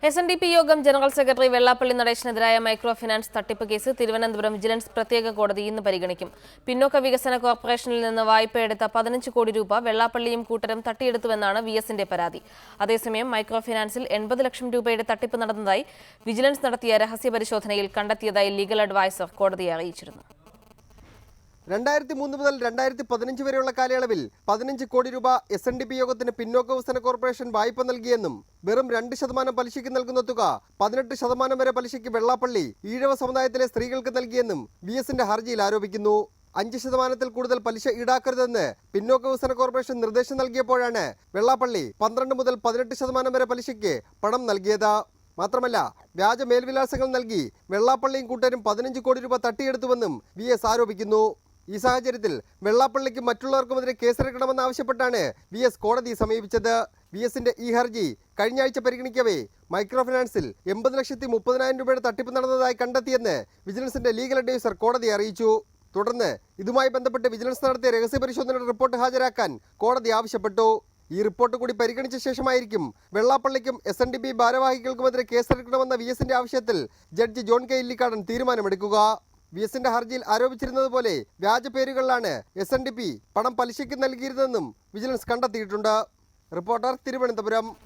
SNDP യോഗം general secretary Vellappally നടേശനെതിരായ micro finance തട്ടിപ്പ് കേസ് തിരുവനന്തപുരം വിജിലൻസ് പ്രത്യേക കോടതി ഇന്ന് പരിഗണിക്കും. പിന്നോക്ക വികസന കോർപ്പറേഷനിൽ നിന്ന് വായ്പയെടുത്ത 15 കോടി രൂപ വെള്ളാപ്പള്ളിയും കൂട്ടരും തട്ടിയെടുത്തുവെന്നാണ് വിഎസിന്റെ പരാതി. അതേസമയം മൈക്രോ ഫിനാൻസിൽ 80 ലക്ഷം രൂപയുടെ തട്ടിപ്പ് നടന്നതായി വിജിലൻസ് നടത്തിയ രഹസ്യ പരിശോധനയിൽ കണ്ടെത്തിയതായി ലീഗൽ അഡ്വൈസർ കോടതിയെ അറിയിച്ചിരുന്നു. 2003 മുതൽ 2015 വരെയുള്ള കാലയളവിൽ 15 കോടി രൂപ SNDP യോഗത്തിന് പിന്നോക്ക വികസന കോർപ്പറേഷൻ വായ്പ നൽകിയെന്നും വെറും 2% പലിശയ്ക്ക് നൽകുന്ന തുക 18% വരെ പലിശയ്ക്ക് വെള്ളാപ്പള്ളി ഈഴവ സമുദായത്തിലെ സ്ത്രീകൾക്ക് നൽകിയെന്നും വിഎസിന്റെ ഹർജിയിൽ ആരോപിക്കുന്നു. 5% കൂടുതൽ പലിശ ഈടാക്കരുതെന്ന് പിന്നോക്ക വികസന കോർപ്പറേഷൻ നിർദ്ദേശം നൽകിയപ്പോഴാണ് വെള്ളാപ്പള്ളി 12 മുതൽ 18% വരെ പലിശയ്ക്ക് പണം നൽകിയത്. മാത്രമല്ല വ്യാജ മേൽവിലാസങ്ങൾ നൽകി വെള്ളാപ്പള്ളിയും കൂട്ടരും 15 കോടി രൂപ തട്ടിയെടുത്തുവെന്നും വിഎസ് ആരോപിക്കുന്നു. ഈ സാഹചര്യത്തിൽ വെള്ളാപ്പള്ളിക്കും മറ്റുള്ളവർക്കുമെതിരെ കേസെടുക്കണമെന്നാവശ്യപ്പെട്ടാണ് വിഎസ് കോടതിയെ സമീപിച്ചത്. വിഎസിന്റെ ഈ ഹർജി കഴിഞ്ഞ ആഴ്ച പരിഗണിക്കവേ മൈക്രോ ഫിനാൻസിൽ 80,30,000 രൂപയുടെ തട്ടിപ്പ് നടന്നതായി കണ്ടെത്തിയെന്ന് വിജിലൻസിന്റെ ലീഗൽ അഡ്വൈസർ കോടതിയെ അറിയിച്ചു. തുടർന്ന് ഇതുമായി ബന്ധപ്പെട്ട് വിജിലൻസ് നടത്തിയ രഹസ്യ പരിശോധനയുടെ റിപ്പോർട്ട് ഹാജരാക്കാൻ കോടതി ആവശ്യപ്പെട്ടു. ഈ റിപ്പോർട്ട് കൂടി പരിഗണിച്ച ശേഷമായിരിക്കും വെള്ളാപ്പള്ളിക്കും SNDP ഭാരവാഹികൾക്കുമെതിരെ കേസെടുക്കണമെന്ന വിഎസിന്റെ ആവശ്യത്തിൽ ജഡ്ജി ജോൺ കെ ഇല്ലിക്കാടൻ തീരുമാനമെടുക്കുക. വിഎസിന്റെ ഹർജിയിൽ ആരോപിച്ചിരുന്നതുപോലെ വ്യാജ പേരുകളിലാണ് SNDP പണം പലിശയ്ക്ക് നൽകിയിരുന്നതെന്നും വിജിലൻസ് കണ്ടെത്തിയിട്ടുണ്ട്. റിപ്പോർട്ടർ, തിരുവനന്തപുരം.